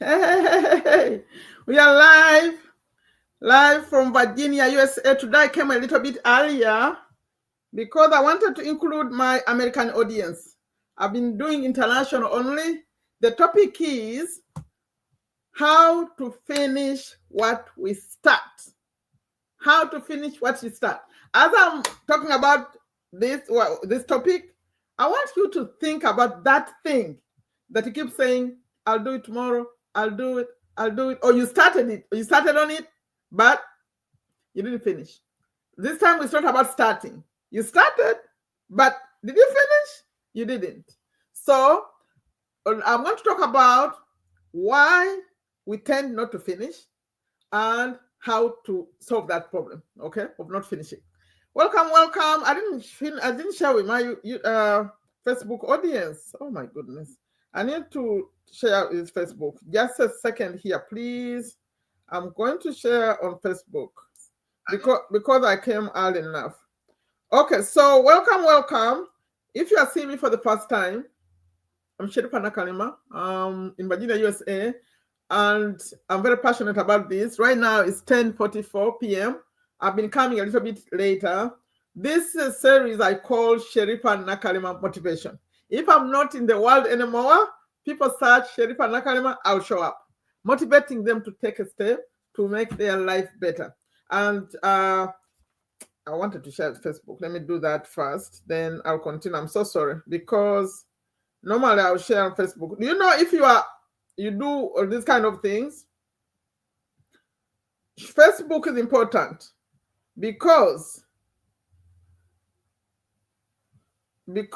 Hey, we are live from Virginia, USA. Today I came a little bit earlier because I wanted to include my American audience. I've been doing international only. The topic is how to finish what we start. How to finish what we start. As I'm talking about this topic, I want you to think about that thing that you keep saying, I'll do it tomorrow, I'll do it, or you started on it, but you didn't finish. This time it's not about starting. You started, but did you finish? You didn't. So I'm going to talk about why we tend not to finish and how to solve that problem, okay, of not finishing. Welcome. I didn't share with my Facebook audience. Oh my goodness. I need to share with Facebook. Just a second here, please. I'm going to share on Facebook because I came early enough. Okay, so welcome. If you are seeing me for the first time, I'm Sherifa Nakalema, in Virginia, USA, and I'm very passionate about this. Right now it's 10:44 p.m. I've been coming a little bit later. This series I call Sherifa Nakalema Motivation. If I'm not in the world anymore, people search Sherifa Nakalema, I'll show up, motivating them to take a step to make their life better. And I wanted to share Facebook. Let me do that first, then I'll continue. I'm so sorry because normally I'll share on Facebook. Do you know if you do all these kind of things, Facebook is important because if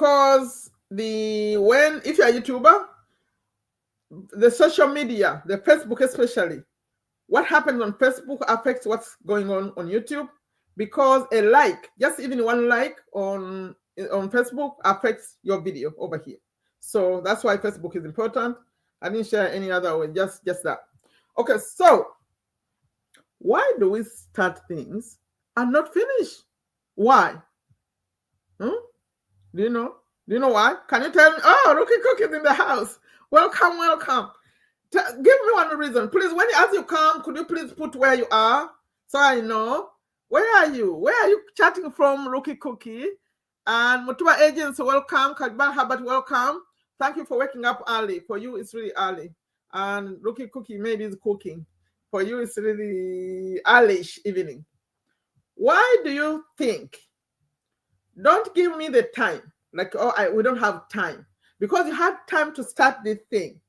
you're a YouTuber, the social media, the Facebook especially, what happens on Facebook affects what's going on YouTube, because a like, just even one like on Facebook affects your video over here. So that's why Facebook is important. I didn't share any other way, just that. Okay, so why do we start things and not finish? Why? Do you know? Do you know why? Can you tell me? Oh, Rookie Cook is in the house. Welcome. Give me one reason, please. As you come, could you please put where you are so I know? Where are you? Where are you chatting from, Rookie Cookie? And Mutua Agents, welcome. Kalban Habat, welcome. Thank you for waking up early. For you, it's really early. And Rookie Cookie maybe is cooking. For you, it's really early-ish evening. Why do you think? Don't give me the time. Like, we don't have time. Because you had time to start this thing.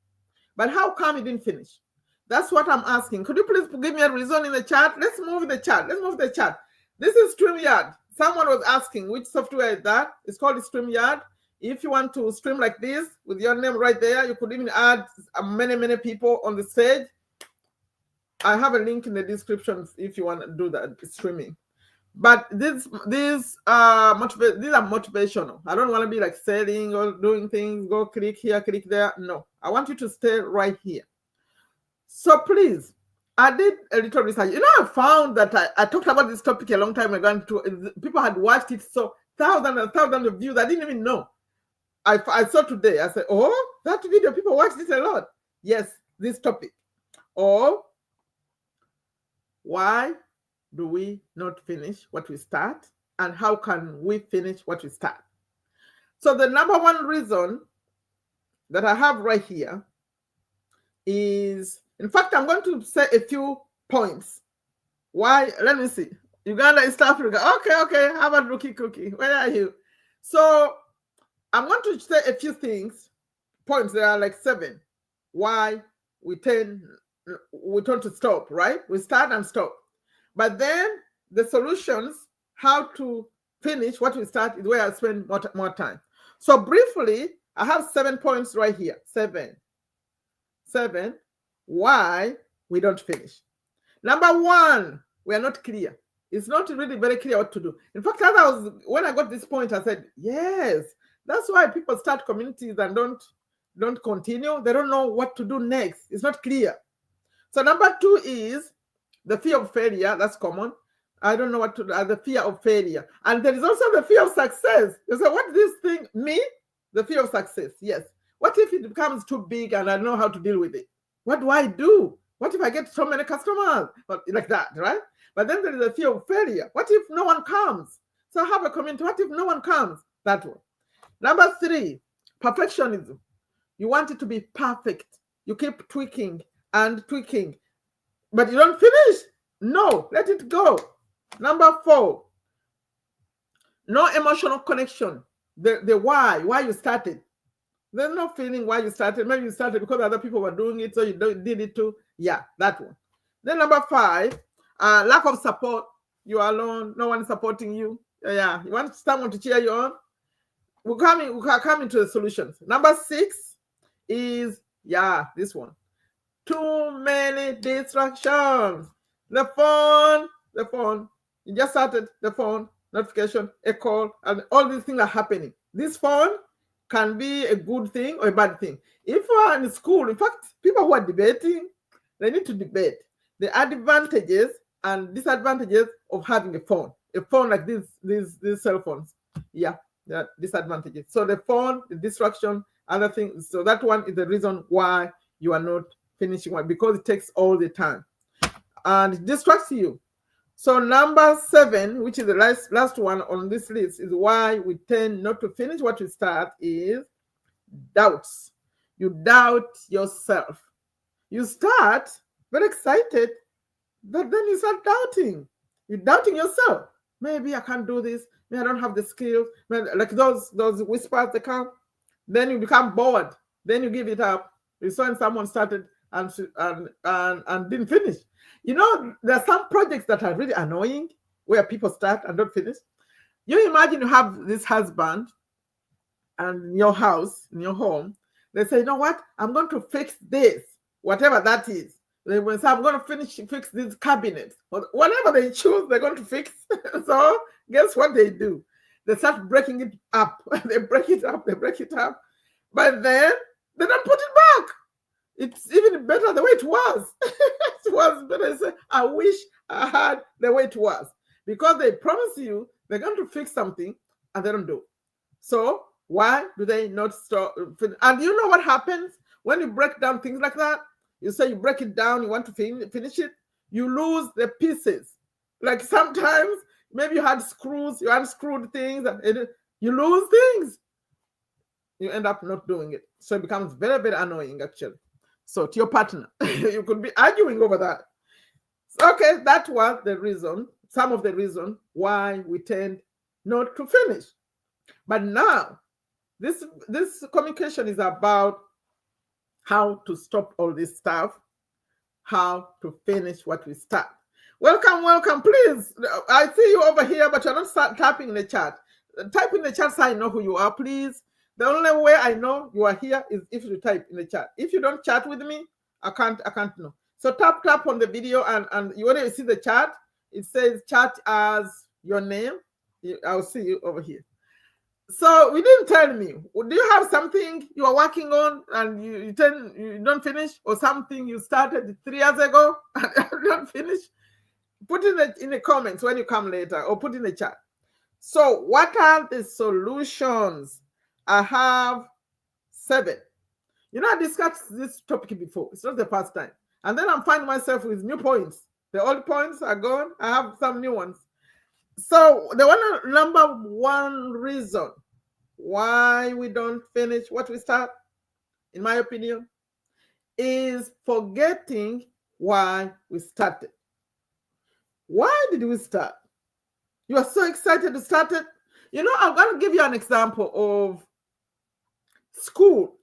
But how come you didn't finish? That's what I'm asking. Could you please give me a reason in the chat? Let's move the chat. This is StreamYard. Someone was asking which software is that. It's called StreamYard. If you want to stream like this with your name right there, you could even add many people on the stage. I have a link in the description if you want to do that streaming. But these are motivational. I don't want to be like selling or doing things, go click here, click there. No, I want you to stay right here. So please, I did a little research. I found that I talked about this topic a long time ago, and people had watched it, so thousands and thousands of views. I didn't even know. I saw today. I said, oh, that video, people watched it a lot. Yes, this topic. Or why do we not finish what we start, and how can we finish what we start? So the number one reason that I have right here is, in fact, I'm going to say a few points. Why? Let me see. Uganda, East Africa. Okay. How about Rookie Cookie? Where are you? So I'm going to say a few points. There are like 7. Why we tend to stop, right? We start and stop. But then the solutions, how to finish what we start, is where I spend more time. So briefly, I have 7 points right here. 7. Why we don't finish. Number 1, we are not clear. It's not really very clear what to do. In fact, when I got this point, I said, yes, that's why people start communities and don't continue. They don't know what to do next. It's not clear. So number 2 is the fear of failure. That's common. I don't know what to do. The fear of failure. And there is also the fear of success. You say, what does this thing mean? The fear of success, yes. What if it becomes too big and I don't know how to deal with it? What do I do? What if I get so many customers? Like that, right? But then there is a fear of failure. What if no one comes? So I have a community. What if no one comes? That one. Number 3, perfectionism. You want it to be perfect. You keep tweaking and tweaking, but you don't finish. No, let it go. Number 4, no emotional connection. The why you started. There's no feeling why you started. Maybe you started because other people were doing it, so you did it too. Yeah, that one. Then number 5, lack of support. You are alone. No one is supporting you. Yeah, you want someone to cheer you on. We'll come into the solutions. Number 6 is, this one. Too many distractions. The phone. You just started the phone, notification, a call, and all these things are happening. This phone can be a good thing or a bad thing. If you are in school, in fact, people who are debating, they need to debate the advantages and disadvantages of having a phone like these cell phones. Yeah, disadvantages. So the phone, the distraction, other things. So that one is the reason why you are not finishing one, because it takes all the time and it distracts you. So number 7, which is the last one on this list, is why we tend not to finish what we start, is doubts. You doubt yourself. You start very excited, but then you start doubting. You're doubting yourself. Maybe I can't do this. Maybe I don't have the skills. Maybe, like those whispers, they come. Then you become bored. Then you give it up. You saw someone started and didn't finish. You know, there are some projects that are really annoying where people start and don't finish. You imagine you have this husband and in your house, in your home, they say, you know what? I'm going to fix this, whatever that is. They will say, I'm going to fix these cabinets. Whatever they choose, they're going to fix. So guess what they do? They start breaking it up. They break it up. But then they don't put it back. It's even better the way it was. It was better. I wish I had the way it was. Because they promise you they're going to fix something and they don't do. So why do they not start? And you know what happens when you break down things like that? You say you break it down, you want to finish it, you lose the pieces. Like sometimes maybe you had screws, you unscrewed things, and you lose things. You end up not doing it. So it becomes very, very annoying actually. So to your partner, you could be arguing over that. Okay, that was the reason, some of the reason why we tend not to finish. But now, this communication is about how to stop all this stuff, how to finish what we start. Welcome, please. I see you over here, but you're not typing in the chat. Type in the chat so I know who you are, please. The only way I know you are here is if you type in the chat. If you don't chat with me, I can't know. So tap on the video and you want to see the chat. It says chat as your name. I'll see you over here. So we didn't tell me. Do you have something you are working on and you don't finish, or something you started 3 years ago and don't finish? Put it in the comments when you come later, or put in the chat. So what are the solutions? I have 7. You know, I discussed this topic before. It's not the first time. And then I'm finding myself with new points. The old points are gone. I have some new ones. So the number one reason why we don't finish what we start, in my opinion, is forgetting why we started. Why did we start? You are so excited to start it. You know, I'm going to give you an example of school,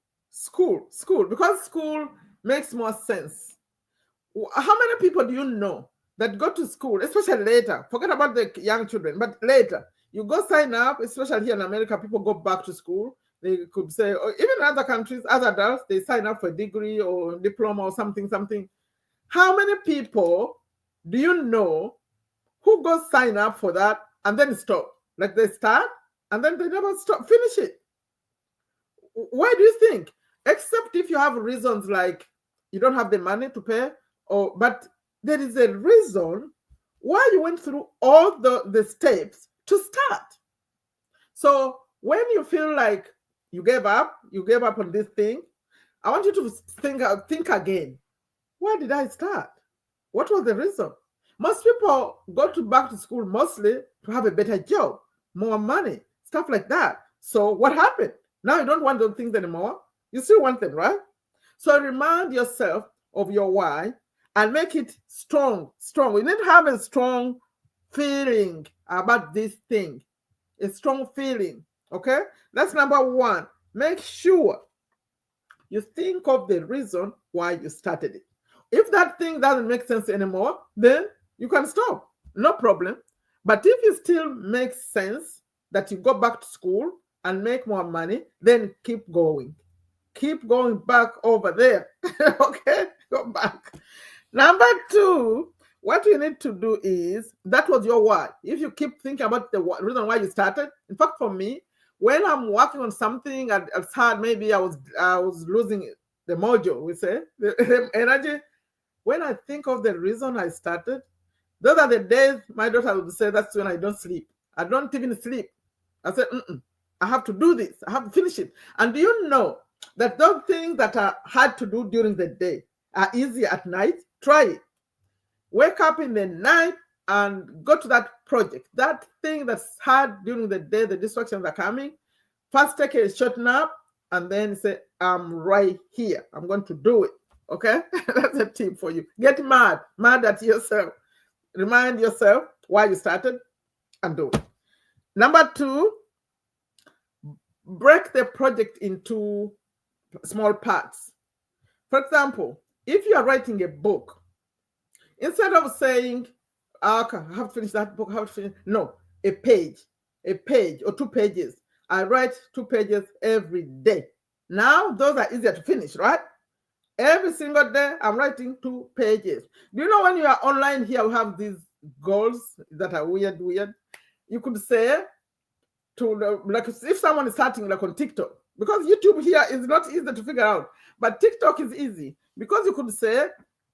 because school makes more sense. How many people do you know that go to school, especially later? Forget about the young children, but later you go sign up, especially here in America, people go back to school. They could say, or even in other countries, as adults, they sign up for a degree or diploma or something. How many people do you know who go sign up for that and then stop? Like they start and then they never finish it. Why do you think? Except if you have reasons like you don't have the money to pay, but there is a reason why you went through all the steps to start. So when you feel like you gave up on this thing, I want you to think again. Why did I start? What was the reason? Most people go to back to school mostly to have a better job, more money, stuff like that. So what happened? Now you don't want those things anymore. You still want them, right? So remind yourself of your why and make it strong. Strong. You need to have a strong feeling about this thing. A strong feeling. Okay? That's number one. Make sure you think of the reason why you started it. If that thing doesn't make sense anymore, then you can stop. No problem. But if it still makes sense that you go back to school and make more money, then keep going. Keep going back over there. Okay? Go back. Number two, what you need to do is, that was your why. If you keep thinking about the reason why you started, in fact, for me, when I'm working on something and it's hard, maybe I was losing the mojo, we say, the energy. When I think of the reason I started, those are the days my daughter would say, that's when I don't sleep. I don't even sleep. I said, I have to do this. I have to finish it. And do you know that those things that are hard to do during the day are easy at night? Try it. Wake up in the night and go to that project. That thing that's hard during the day, the distractions are coming. First, take a short nap and then say, I'm right here. I'm going to do it. Okay? That's a tip for you. Get mad at yourself. Remind yourself why you started and do it. Number two, break the project into small parts. For example, if you are writing a book, instead of saying, okay, I have to finish that book, I have to finish. No, a page or 2 pages. I write 2 pages every day. Now, those are easier to finish, right? Every single day, I'm writing 2 pages. Do you know when you are online here, we have these goals that are weird. You could say, like if someone is starting like on TikTok, because YouTube here is not easy to figure out, but TikTok is easy, because you could say,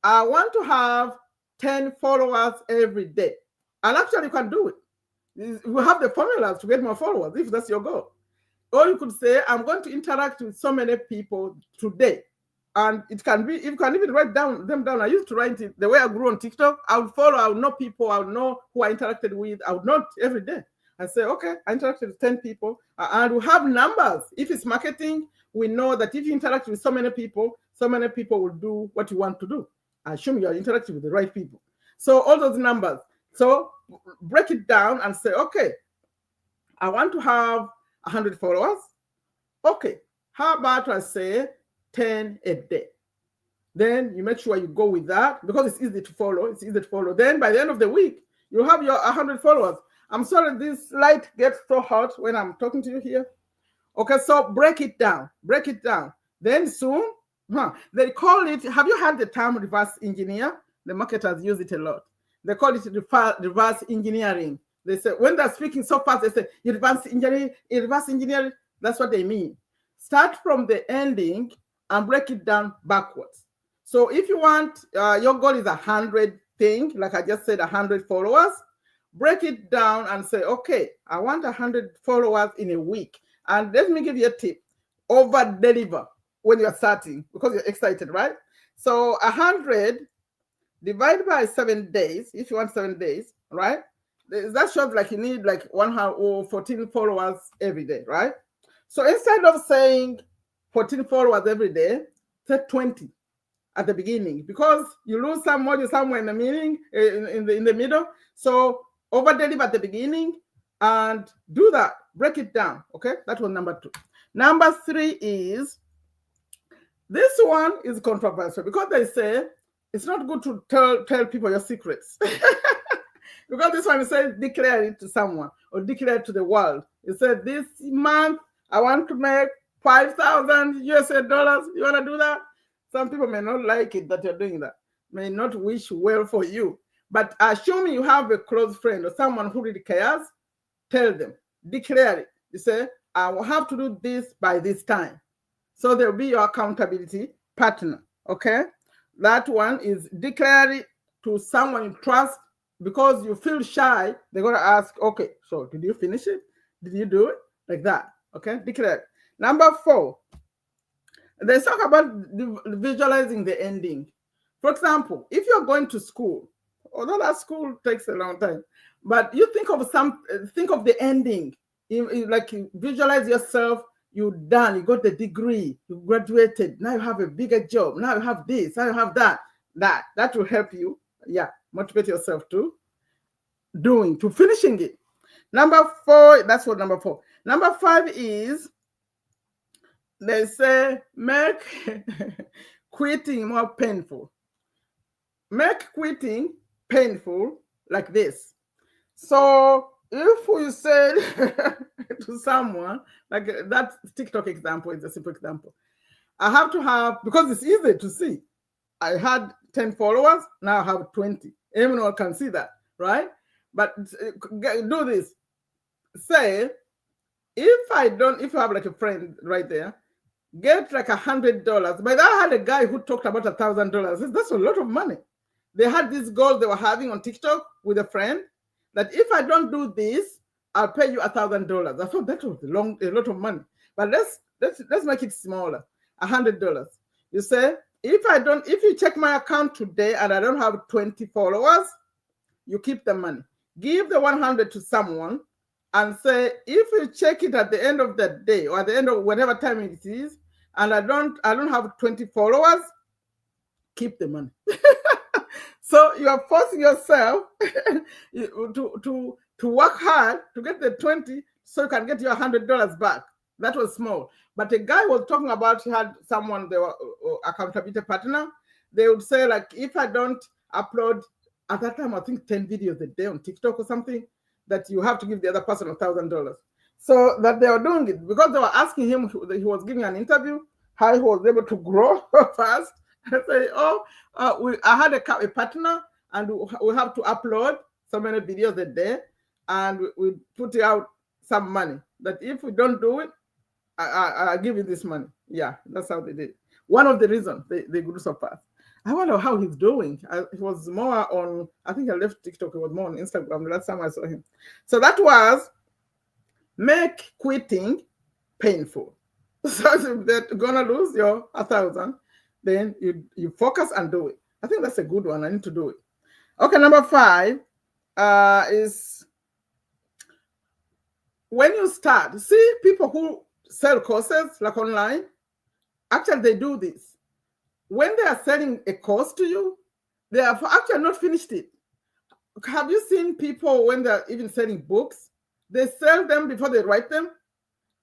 I want to have 10 followers every day. And actually you can do it. You have the formulas to get more followers if that's your goal. Or you could say, I'm going to interact with so many people today. And it can be, you can even write them down. I used to write it the way I grew on TikTok. I would follow, I would know people, I would know who I interacted with. I would know every day. I say, okay, I interacted with 10 people. And we have numbers. If it's marketing, we know that if you interact with so many people will do what you want to do. I assume you are interacting with the right people. So all those numbers. So break it down and say, okay, I want to have 100 followers. Okay, how about I say 10 a day? Then you make sure you go with that because it's easy to follow. Then by the end of the week, you have your 100 followers. I'm sorry, this light gets so hot when I'm talking to you here. Okay, so break it down. Then soon, they call it, have you heard the term reverse engineer? The marketers use it a lot. They call it reverse engineering. They say, when they're speaking so fast, they say, reverse engineering. That's what they mean. Start from the ending and break it down backwards. So if you want, your goal is 100 thing, like I just said, 100 followers, break it down and say, okay, I want 100 followers in a week. And let me give you a tip. Over deliver when you're starting because you're excited, right? So 100 divided by 7 days, if you want 7 days, right? That shows like you need like 14 followers every day, right? So instead of saying 14 followers every day, say 20 at the beginning because you lose some module somewhere in the meaning in the middle. So over deliver at the beginning and do that. Break it down. Okay, that was number 2. Number 3 is, this one is controversial because they say it's not good to tell people your secrets. Because this one says declare it to someone or declare it to the world. It said this month I want to make $5,000 USA dollars. You want to do that? Some people may not like it that you're doing that, may not wish well for you. But assume you have a close friend or someone who really cares, tell them, declare it. You say, I will have to do this by this time. So there'll be your accountability partner, okay? That one is declare it to someone you trust because you feel shy. They're going to ask, okay, so did you finish it? Did you do it? Like that, okay? Declare it. Number 4, they talk about visualizing the ending. For example, if you're going to school, although that school takes a long time, but you think of the ending. Like you visualize yourself, you done, you got the degree, you graduated, now you have a bigger job, now you have this, now you have that. That will help you, motivate yourself to finishing it. Number 4, that's what number 4. Number 5 is, they say, make quitting more painful. Make quitting painful like this. So if we said to someone, like that TikTok example is a simple example. I have to have, because it's easy to see. I had 10 followers, now I have 20. Anyone can see that, right? But do this. Say, if you have like a friend right there, get like $100. But I had a guy who talked about $1,000. That's a lot of money. They had this goal they were having on TikTok with a friend, that if I don't do this, I'll pay you $1,000. I thought that was a lot of money. But let's make it smaller. $100. You say, if you check my account today and I don't have 20 followers, you keep the money. Give the 100 to someone and say, if you check it at the end of the day or at the end of whatever time it is, and I don't have 20 followers, keep the money. So you are forcing yourself to work hard to get the 20 so you can get your $100 back. That was small. But a guy was talking about, he had someone, they were accountability partner. They would say, like, if I don't upload, at that time, I think 10 videos a day on TikTok or something, that you have to give the other person $1,000. So that they were doing it because they were asking him, he was giving an interview, how he was able to grow fast. I say, I had a partner and we have to upload so many videos a day, and we put out some money. That if we don't do it, I give you this money. Yeah, that's how they did. One of the reasons they grew so fast. I wonder how he's doing. It was more on, I think I left TikTok, it was more on Instagram the last time I saw him. So that was make quitting painful. So if they're gonna lose your 1,000, then you focus and do it. I think that's a good one. I need to do it. Okay, number 5 is when you start. See, people who sell courses like online, actually they do this. When they are selling a course to you, they have actually not finished it. Have you seen people when they're even selling books? They sell them before they write them.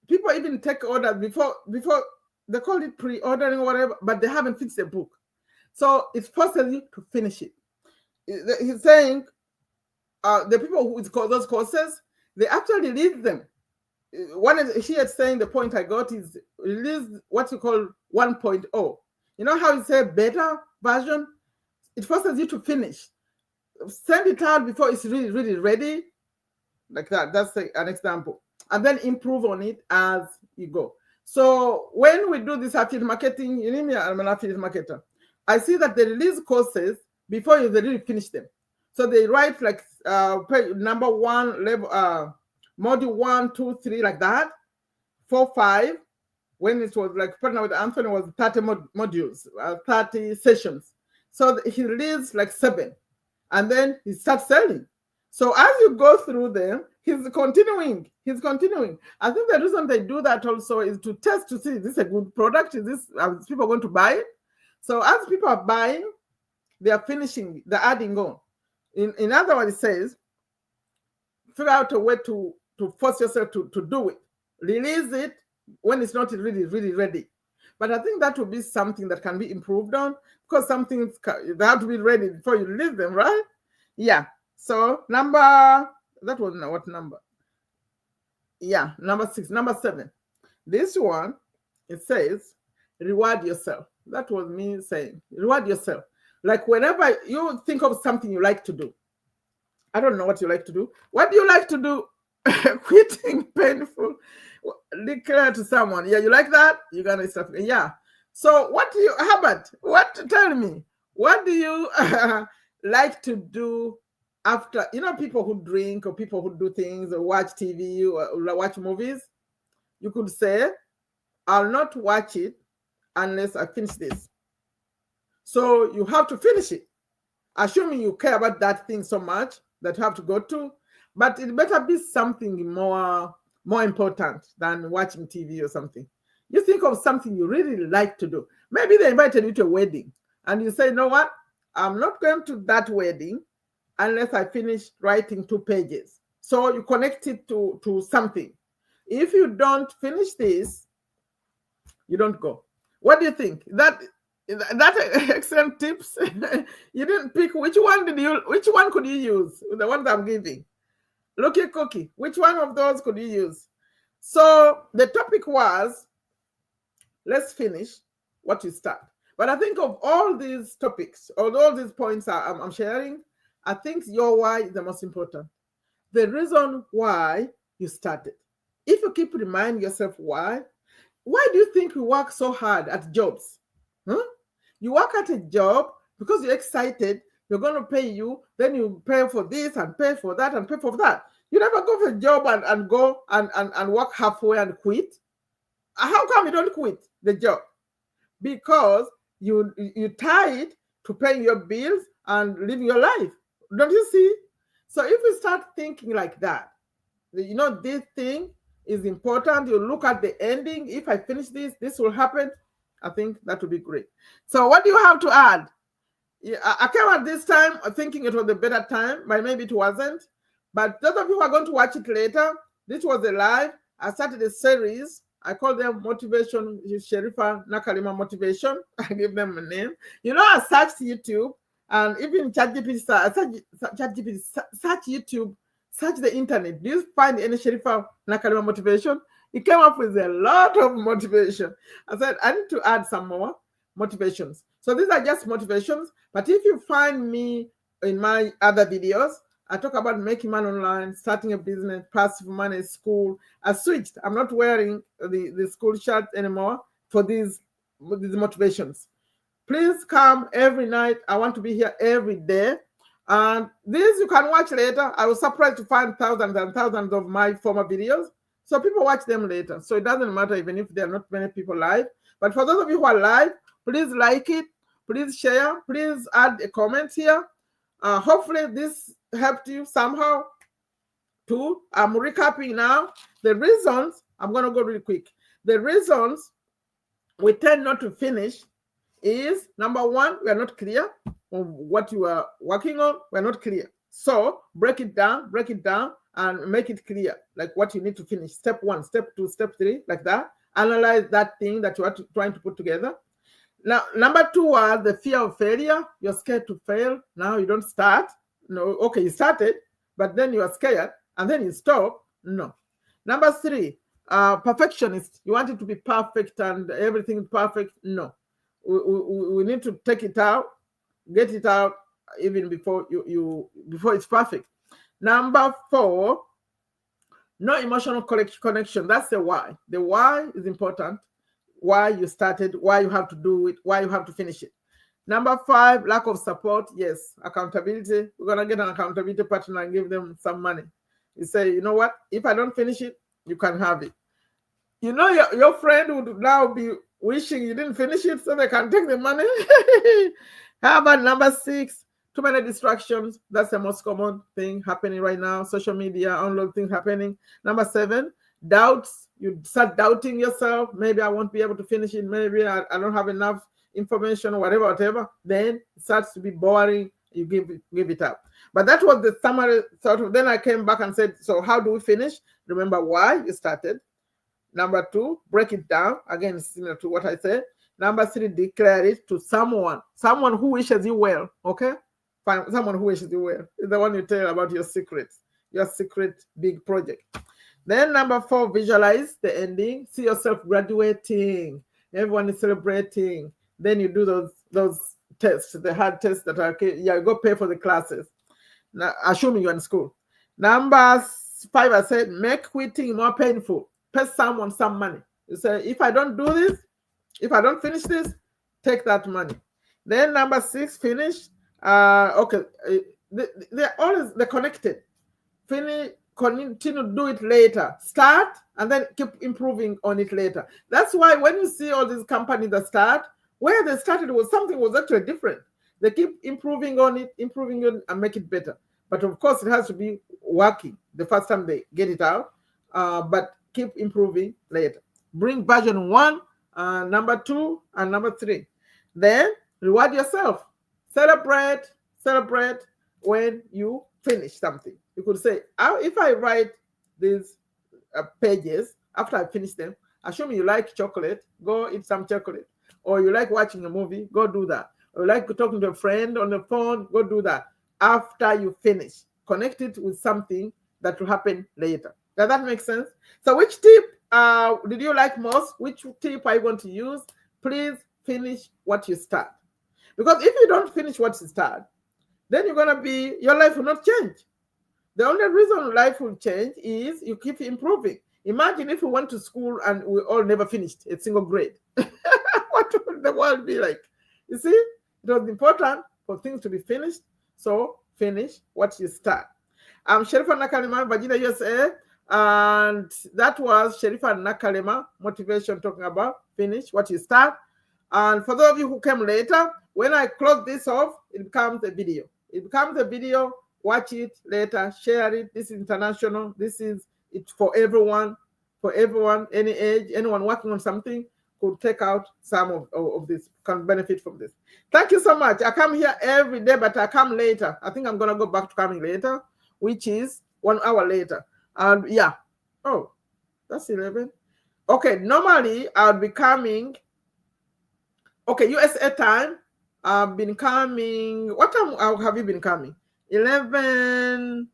People even take orders before they call it pre-ordering or whatever, but they haven't finished the book. So it's forcing you to finish it. He's saying the people who call those courses, they actually release them. He is saying the point I got is release what you call 1.0. You know how you say beta version? It forces you to finish. Send it out before it's really, really ready. Like that. That's an example. And then improve on it as you go. So when we do this affiliate marketing, you know me, I'm an affiliate marketer. I see that they release courses before you really finish them. So they write like number 1, level, module 1, 2, 3, like that, 4, 5. When it was like partner with Anthony, was 30 modules, 30 sessions. So he released like 7, and then he starts selling. So as you go through them, he's continuing. I think the reason they do that also is to test to see, is this a good product? Are people going to buy it? So as people are buying, they are finishing, they're adding on. In other words, it says, figure out a way to force yourself to do it. Release it when it's not really, really ready. But I think that will be something that can be improved on, because some things they have to be ready before you release them, right? Yeah. So that was what number? Yeah, number 6. Number 7. This one, it says, reward yourself. That was me saying, reward yourself. Like whenever you think of something you like to do, I don't know what you like to do. What do you like to do? Quitting painful. Declare to someone, yeah, you like that? You're gonna start. Yeah. So Herbert, tell me, what do you like to do after, people who drink or people who do things or watch TV or watch movies? You could say, I'll not watch it unless I finish this. So you have to finish it. Assuming you care about that thing so much that you have to go to, but it better be something more important than watching TV or something. You think of something you really like to do. Maybe they invited you to a wedding and you say, you know what? I'm not going to that wedding unless I finish writing 2 pages. So you connect it to something. If you don't finish this, you don't go. What do you think? That excellent tips. You didn't pick which one could you use? The ones I'm giving. Looky cookie. Which one of those could you use? So the topic was, let's finish what you start. But I think of all these topics, all these points I'm sharing, I think your why is the most important. The reason why you started. If you keep reminding yourself why do you think we work so hard at jobs? Huh? You work at a job because you're excited, you're going to pay you, then you pay for this and pay for that and pay for that. You never go for a job and go and work halfway and quit. How come you don't quit the job? Because you tied to paying your bills and living your life. Don't you see? So if you start thinking like that, this thing is important. You look at the ending. If I finish this will happen. I think that would be great. So what do you have to add? Yeah, I came at this time thinking it was a better time, but maybe it wasn't. But those of you who are going to watch it later, this was a live. I started a series. I call them Motivation, Sherifa Nakalema Motivation. I give them a name. I searched YouTube and even ChatGPT, search YouTube, search the internet. Do you find any Sherifa Nakalema motivation? He came up with a lot of motivation. I said, I need to add some more motivations. So these are just motivations. But if you find me in my other videos, I talk about making money online, starting a business, passive money, school. I switched. I'm not wearing the school shirt anymore for these motivations. Please come every night. I want to be here every day. And this you can watch later. I was surprised to find thousands and thousands of my former videos. So people watch them later. So it doesn't matter even if there are not many people live. But for those of you who are live, please like it. Please share. Please add a comment here. Hopefully this helped you somehow too. I'm recapping now. The reasons, I'm going to go really quick. The reasons we tend not to finish is, number one, we are not clear on what you are working on. We're not clear. So break it down, and make it clear, like what you need to finish. Step 1, step 2, step 3, like that. Analyze that thing that you are trying to put together. Now, number 2 was the fear of failure. You're scared to fail. Now you don't start. No, okay, you started, but then you are scared, and then you stop. No. Number 3, perfectionist. You want it to be perfect and everything perfect. No. We need to take it out, get it out even before before it's perfect. Number 4, no emotional connection. That's the why. The why is important. Why you started, why you have to do it, why you have to finish it. Number 5, lack of support. Yes, accountability. We're going to get an accountability partner and give them some money. You say, you know what? If I don't finish it, you can have it. Your friend would now be wishing you didn't finish it so they can take the money. How about number 6? Too many distractions. That's the most common thing happening right now. Social media, online things happening. Number 7, doubts. You start doubting yourself. Maybe I won't be able to finish it. Maybe I don't have enough information or whatever. Then it starts to be boring. You give it up. But that was the summary sort of. Then I came back and said, so how do we finish? Remember why you started. Number 2, break it down. Again, similar to what I said. Number 3, declare it to someone who wishes you well. Okay? Find someone who wishes you well. It's the one you tell about your secret big project. Then number 4, visualize the ending. See yourself graduating. Everyone is celebrating. Then you do those tests, the hard tests that are okay. Yeah, go pay for the classes. Now, assuming you're in school. Number 5, I said, make quitting more painful. Pay someone some money. You say, if I don't do this, if I don't finish this, take that money. Then number 6, finish. Okay, they're connected. Finish, continue to do it later. Start and then keep improving on it later. That's why when you see all these companies that start, Where they started was something was actually different. They keep improving on it, and make it better. But of course, it has to be working the first time they get it out. But keep improving later. Bring version 1, number 2, and number 3. Then reward yourself. Celebrate when you finish something. You could say, if I write these pages after I finish them, assume you like chocolate, go eat some chocolate. Or you like watching a movie, go do that. Or you like talking to a friend on the phone, go do that. After you finish, connect it with something that will happen later. Does that make sense? So which tip did you like most? Which tip are you going to use? Please finish what you start. Because if you don't finish what you start, then your life will not change. The only reason life will change is you keep improving. Imagine if we went to school and we all never finished a single grade. What would the world be like? You see, it was important for things to be finished. So finish what you start. I'm Sherifa Nakalema, Virginia, USA. And that was Sherifa Nakalema motivation, talking about finish what you start. And for those of you who came later, when I close this off, it becomes a video. It becomes a video. Watch it later, share it. This is international. This is it for everyone, any age, anyone working on something could take out some of this, can benefit from this. Thank you so much. I come here every day, but I come later. I think I'm going to go back to coming later, which is 1 hour later. And yeah. Oh, that's 11. Okay, normally I'll be coming. Okay, USA time. I've been coming. What time have you been coming? 11:30,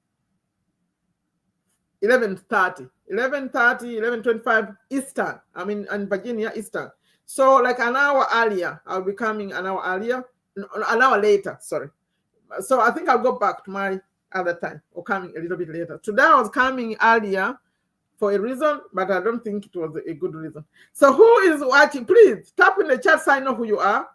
11:25 Eastern. I mean, in Virginia, Eastern. So like an hour earlier, I'll be coming an hour earlier, an hour later, sorry. So I think I'll go back to my other time or coming a little bit later. Today I was coming earlier for a reason, but I don't think it was a good reason. So who is watching? Please type in the chat so I know who you are.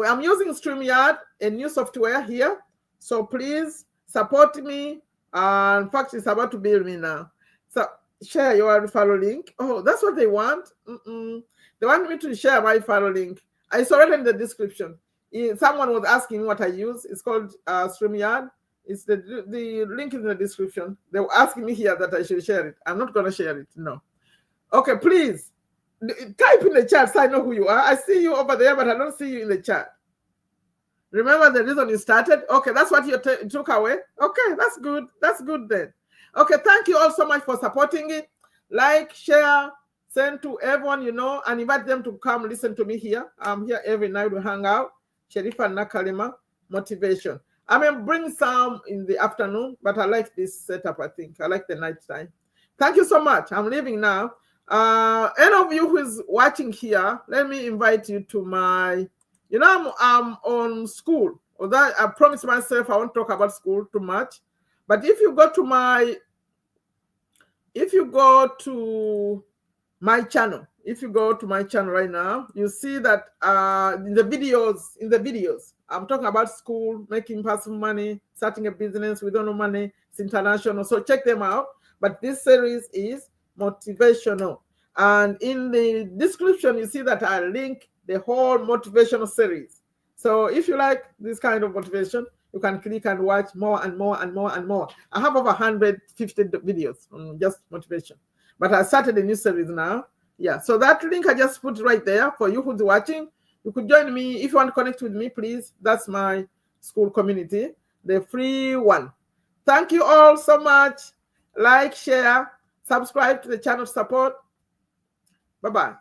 I'm using StreamYard, a new software here. So please support me. In fact, it's about to build me now. So share your referral link. Oh, that's what they want. They want me to share my referral link. I saw it in the description. Someone was asking what I use. It's called StreamYard. It's the link in the description. They were asking me here that I should share it. I'm not going to share it. No. Okay, please type in the chat so I know who you are. I see you over there, but I don't see you in the chat. Remember the reason you started? Okay, that's what you took away. Okay, that's good. That's good then. Okay, thank you all so much for supporting it. Like, share, send to everyone you know, and invite them to come listen to me here. I'm here every night to hang out. Sherifa Nakalema, motivation. I may bring some in the afternoon, but I like this setup, I think. I like the night time. Thank you so much. I'm leaving now. Any of you who is watching here, let me invite you to my, I'm on school. Although I promised myself I won't talk about school too much. But if you go to my channel, right now, you see that in the videos, I'm talking about school, making personal money, starting a business with no money. It's international, so check them out. But this series is motivational, and in the description you see that I link the whole motivational series. So if you like this kind of motivation, you can click and watch more and more and more and more. I have over 150 videos on just motivation, but I started a new series now. Yeah, so that link I just put right there for you who's watching. You could join me if you want to connect with me, please. That's my school community, the free one. Thank you all so much. Like, share, subscribe to the channel, support. Bye-bye.